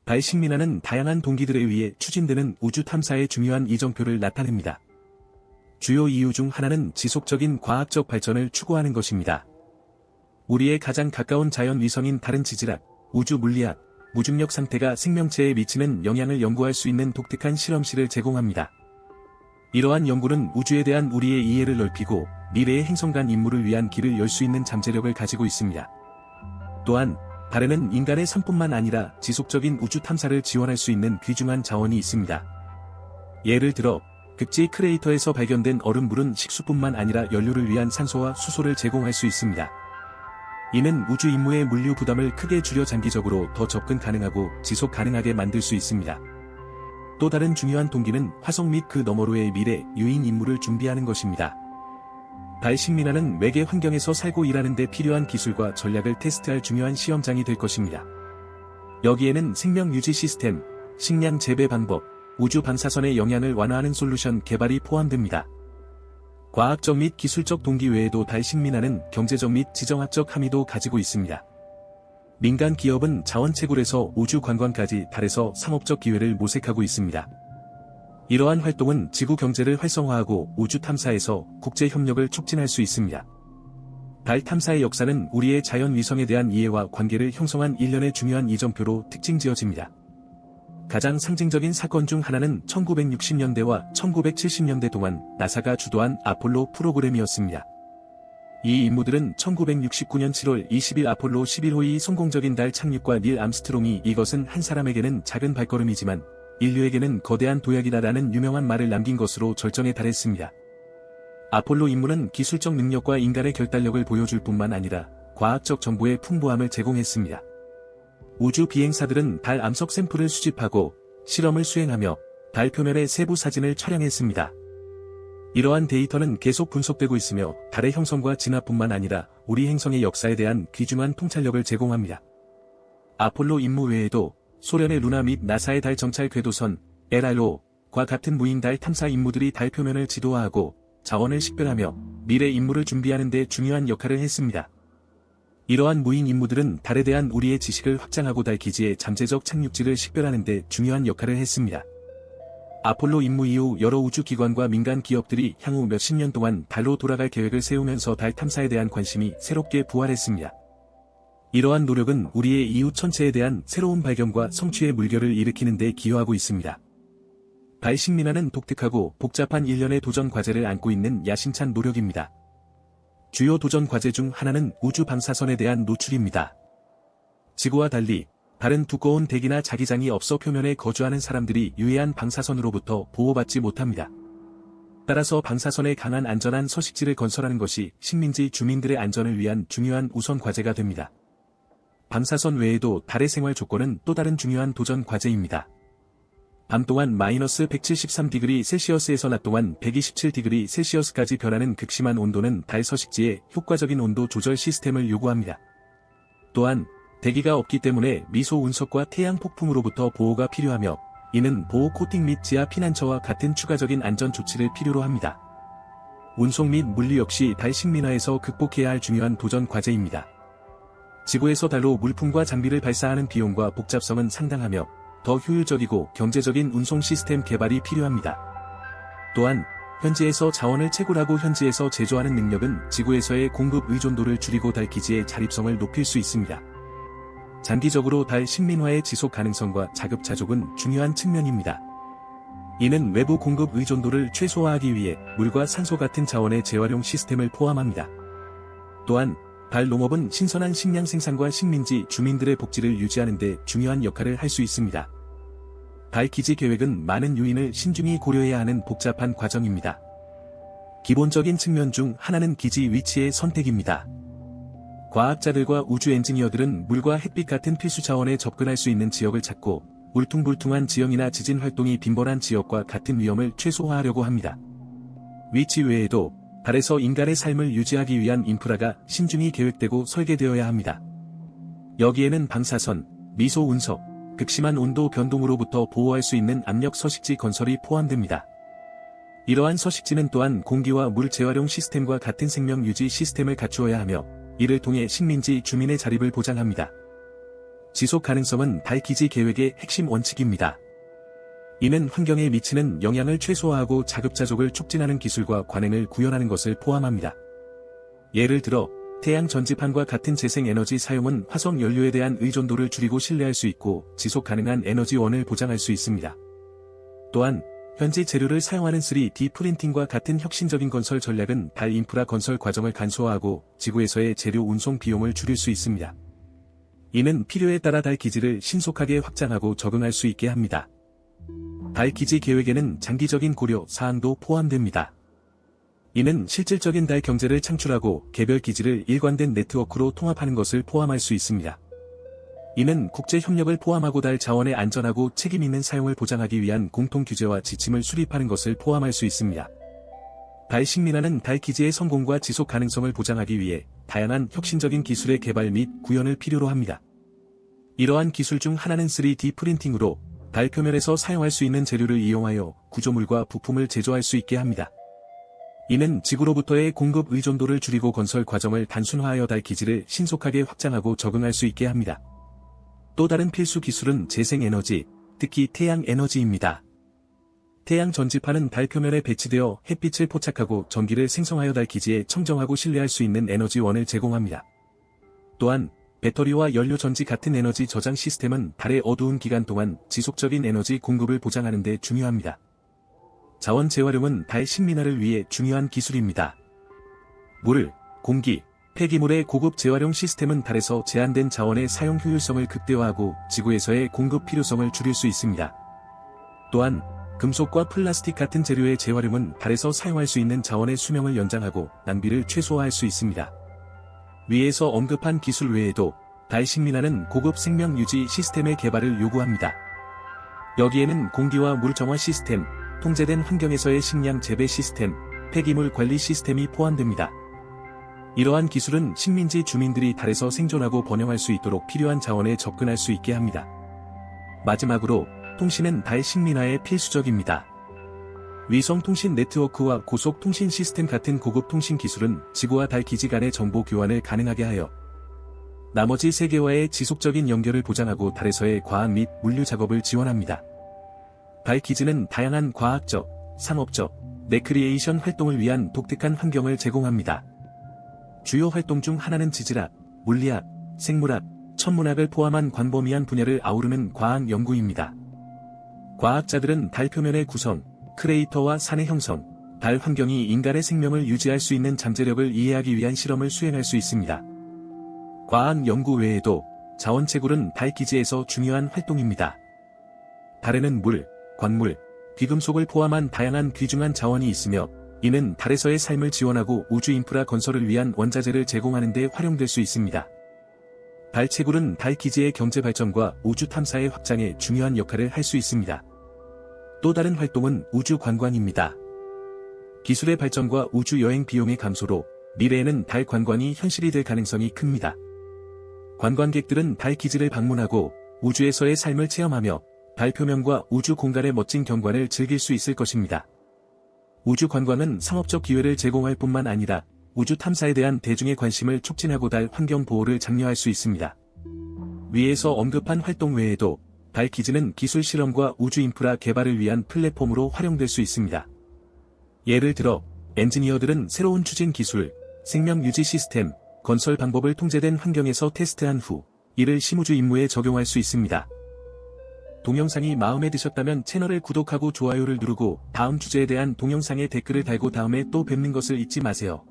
달 식민화는 다양한 동기들에 의해 추진되는 우주 탐사의 중요한 이정표를 나타냅니다. 주요 이유 중 하나는 지속적인 과학적 발전을 추구하는 것입니다. 우리의 가장 가까운 자연 위성인 달은 지질학, 우주 물리학, 무중력 상태가 생명체에 미치는 영향을 연구할 수 있는 독특한 실험실을 제공합니다. 이러한 연구는 우주에 대한 우리의 이해를 넓히고 미래의 행성 간 임무를 위한 길을 열 수 있는 잠재력을 가지고 있습니다. 또한 달에는 인간의 삶뿐만 아니라 지속적인 우주 탐사를 지원할 수 있는 귀중한 자원이 있습니다. 예를 들어 극지 크레이터에서 발견된 얼음물은 식수뿐만 아니라 연료를 위한 산소와 수소를 제공할 수 있습니다. 이는 우주 임무의 물류 부담을 크게 줄여 장기적으로 더 접근 가능하고 지속 가능하게 만들 수 있습니다. 또 다른 중요한 동기는 화성 및 그 너머로의 미래 유인 임무를 준비하는 것입니다. 달 식민화는 외계 환경에서 살고 일하는 데 필요한 기술과 전략을 테스트할 중요한 시험장이 될 것입니다. 여기에는 생명 유지 시스템, 식량 재배 방법, 우주 방사선의 영향을 완화하는 솔루션 개발이 포함됩니다. 과학적 및 기술적 동기 외에도 달 식민화는 경제적 및 지정학적 함의도 가지고 있습니다. 민간 기업은 자원 채굴에서 우주 관광까지 달에서 상업적 기회를 모색하고 있습니다. 이러한 활동은 지구 경제를 활성화하고 우주 탐사에서 국제 협력을 촉진할 수 있습니다. 달 탐사의 역사는 우리의 자연 위성에 대한 이해와 관계를 형성한 일련의 중요한 이정표로 특징지어집니다. 가장 상징적인 사건 중 하나는 1960년대와 1970년대 동안 나사가 주도한 아폴로 프로그램이었습니다. 이 임무들은 1969년 7월 20일 아폴로 11호의 성공적인 달 착륙과 닐 암스트롱이 이것은 한 사람에게는 작은 발걸음이지만 인류에게는 거대한 도약이다라는 유명한 말을 남긴 것으로 절정에 달했습니다. 아폴로 임무는 기술적 능력과 인간의 결단력을 보여줄 뿐만 아니라 과학적 정보의 풍부함을 제공했습니다. 우주 비행사들은 달 암석 샘플을 수집하고 실험을 수행하며 달 표면의 세부 사진을 촬영했습니다. 이러한 데이터는 계속 분석되고 있으며 달의 형성과 진화뿐만 아니라 우리 행성의 역사에 대한 귀중한 통찰력을 제공합니다. 아폴로 임무 외에도 소련의 루나 및 나사의 달 정찰 궤도선 LRO과 같은 무인 달 탐사 임무들이 달 표면을 지도화하고 자원을 식별하며 미래 임무를 준비하는 데 중요한 역할을 했습니다. 이러한 무인 임무들은 달에 대한 우리의 지식을 확장하고 달 기지의 잠재적 착륙지를 식별하는 데 중요한 역할을 했습니다. 아폴로 임무 이후 여러 우주기관과 민간 기업들이 향후 몇십 년 동안 달로 돌아갈 계획을 세우면서 달 탐사에 대한 관심이 새롭게 부활했습니다. 이러한 노력은 우리의 이웃 천체에 대한 새로운 발견과 성취의 물결을 일으키는 데 기여하고 있습니다. 달 식민화는 독특하고 복잡한 일련의 도전 과제를 안고 있는 야심찬 노력입니다. 주요 도전 과제 중 하나는 우주 방사선에 대한 노출입니다. 지구와 달리 달은 두꺼운 대기나 자기장이 없어 표면에 거주하는 사람들이 유해한 방사선으로부터 보호받지 못합니다. 따라서 방사선에 강한 안전한 서식지를 건설하는 것이 식민지 주민들의 안전을 위한 중요한 우선 과제가 됩니다. 방사선 외에도 달의 생활 조건은 또 다른 중요한 도전 과제입니다. 밤 동안 마이너스 173디그리 셀시어스에서 낮 동안 127디그리 셀시어스까지 변하는 극심한 온도는 달 서식지에 효과적인 온도 조절 시스템을 요구합니다. 또한 대기가 없기 때문에 미소 운석과 태양 폭풍으로부터 보호가 필요하며 이는 보호 코팅 및 지하 피난처와 같은 추가적인 안전 조치를 필요로 합니다. 운송 및 물류 역시 달 식민화에서 극복해야 할 중요한 도전 과제입니다. 지구에서 달로 물품과 장비를 발사하는 비용과 복잡성은 상당하며 더 효율적이고 경제적인 운송 시스템 개발이 필요합니다. 또한 현지에서 자원을 채굴하고 현지에서 제조하는 능력은 지구에서의 공급 의존도를 줄이고 달 기지의 자립성을 높일 수 있습니다. 장기적으로 달 식민화의 지속 가능성과 자급자족은 중요한 측면입니다. 이는 외부 공급 의존도를 최소화하기 위해 물과 산소 같은 자원의 재활용 시스템을 포함합니다. 또한 달 농업은 신선한 식량 생산과 식민지 주민들의 복지를 유지하는 데 중요한 역할을 할 수 있습니다. 달 기지 계획은 많은 요인을 신중히 고려해야 하는 복잡한 과정입니다. 기본적인 측면 중 하나는 기지 위치의 선택입니다. 과학자들과 우주 엔지니어들은 물과 햇빛 같은 필수 자원에 접근할 수 있는 지역을 찾고 울퉁불퉁한 지형이나 지진 활동이 빈번한 지역과 같은 위험을 최소화하려고 합니다. 위치 외에도 달에서 인간의 삶을 유지하기 위한 인프라가 신중히 계획되고 설계되어야 합니다. 여기에는 방사선, 미소 운석, 극심한 온도 변동으로부터 보호할 수 있는 압력 서식지 건설이 포함됩니다. 이러한 서식지는 또한 공기와 물 재활용 시스템과 같은 생명 유지 시스템을 갖추어야 하며 이를 통해 식민지 주민의 자립을 보장합니다. 지속 가능성은 달 기지 계획의 핵심 원칙입니다. 이는 환경에 미치는 영향을 최소화하고 자급자족을 촉진하는 기술과 관행을 구현하는 것을 포함합니다. 예를 들어, 태양 전지판과 같은 재생에너지 사용은 화석 연료에 대한 의존도를 줄이고 신뢰할 수 있고 지속 가능한 에너지원을 보장할 수 있습니다. 또한, 현지 재료를 사용하는 3D 프린팅과 같은 혁신적인 건설 전략은 달 인프라 건설 과정을 간소화하고 지구에서의 재료 운송 비용을 줄일 수 있습니다. 이는 필요에 따라 달 기지를 신속하게 확장하고 적응할 수 있게 합니다. 달 기지 계획에는 장기적인 고려 사항도 포함됩니다. 이는 실질적인 달 경제를 창출하고 개별 기지를 일관된 네트워크로 통합하는 것을 포함할 수 있습니다. 이는 국제 협력을 포함하고 달 자원의 안전하고 책임 있는 사용을 보장하기 위한 공통 규제와 지침을 수립하는 것을 포함할 수 있습니다. 달 식민화는 달 기지의 성공과 지속 가능성을 보장하기 위해 다양한 혁신적인 기술의 개발 및 구현을 필요로 합니다. 이러한 기술 중 하나는 3D 프린팅으로 달 표면에서 사용할 수 있는 재료를 이용하여 구조물과 부품을 제조할 수 있게 합니다. 이는 지구로부터의 공급 의존도를 줄이고 건설 과정을 단순화하여 달 기지를 신속하게 확장하고 적응할 수 있게 합니다. 또 다른 필수 기술은 재생에너지, 특히 태양에너지입니다. 태양 전지판은 달 표면에 배치되어 햇빛을 포착하고 전기를 생성하여 달 기지에 청정하고 신뢰할 수 있는 에너지원을 제공합니다. 또한, 배터리와 연료 전지 같은 에너지 저장 시스템은 달의 어두운 기간 동안 지속적인 에너지 공급을 보장하는 데 중요합니다. 자원 재활용은 달 식민화를 위해 중요한 기술입니다. 물, 공기, 폐기물의 고급 재활용 시스템은 달에서 제한된 자원의 사용 효율성을 극대화하고 지구에서의 공급 필요성을 줄일 수 있습니다. 또한, 금속과 플라스틱 같은 재료의 재활용은 달에서 사용할 수 있는 자원의 수명을 연장하고 낭비를 최소화할 수 있습니다. 위에서 언급한 기술 외에도 달 식민화는 고급 생명 유지 시스템의 개발을 요구합니다. 여기에는 공기와 물 정화 시스템, 통제된 환경에서의 식량 재배 시스템, 폐기물 관리 시스템이 포함됩니다. 이러한 기술은 식민지 주민들이 달에서 생존하고 번영할 수 있도록 필요한 자원에 접근할 수 있게 합니다. 마지막으로, 통신은 달 식민화에 필수적입니다. 위성통신 네트워크와 고속통신 시스템 같은 고급 통신 기술은 지구와 달 기지 간의 정보 교환을 가능하게 하여 나머지 세계와의 지속적인 연결을 보장하고 달에서의 과학 및 물류 작업을 지원합니다. 달 기지는 다양한 과학적, 상업적, 레크리에이션 활동을 위한 독특한 환경을 제공합니다. 주요 활동 중 하나는 지질학, 물리학, 생물학, 천문학을 포함한 광범위한 분야를 아우르는 과학 연구입니다. 과학자들은 달 표면의 구성, 크레이터와 산의 형성, 달 환경이 인간의 생명을 유지할 수 있는 잠재력을 이해하기 위한 실험을 수행할 수 있습니다. 과학 연구 외에도 자원 채굴은 달 기지에서 중요한 활동입니다. 달에는 물, 광물, 귀금속을 포함한 다양한 귀중한 자원이 있으며 이는 달에서의 삶을 지원하고 우주 인프라 건설을 위한 원자재를 제공하는 데 활용될 수 있습니다. 달 채굴은 달 기지의 경제 발전과 우주 탐사의 확장에 중요한 역할을 할 수 있습니다. 또 다른 활동은 우주 관광입니다. 기술의 발전과 우주 여행 비용의 감소로 미래에는 달 관광이 현실이 될 가능성이 큽니다. 관광객들은 달 기지를 방문하고 우주에서의 삶을 체험하며 달 표면과 우주 공간의 멋진 경관을 즐길 수 있을 것입니다. 우주 관광은 상업적 기회를 제공할 뿐만 아니라 우주 탐사에 대한 대중의 관심을 촉진하고 달 환경 보호를 장려할 수 있습니다. 위에서 언급한 활동 외에도 달 기지는 기술 실험과 우주 인프라 개발을 위한 플랫폼으로 활용될 수 있습니다. 예를 들어, 엔지니어들은 새로운 추진 기술, 생명 유지 시스템, 건설 방법을 통제된 환경에서 테스트한 후, 이를 실무주 임무에 적용할 수 있습니다. 동영상이 마음에 드셨다면 채널을 구독하고 좋아요를 누르고 다음 주제에 대한 동영상에 댓글을 달고 다음에 또 뵙는 것을 잊지 마세요.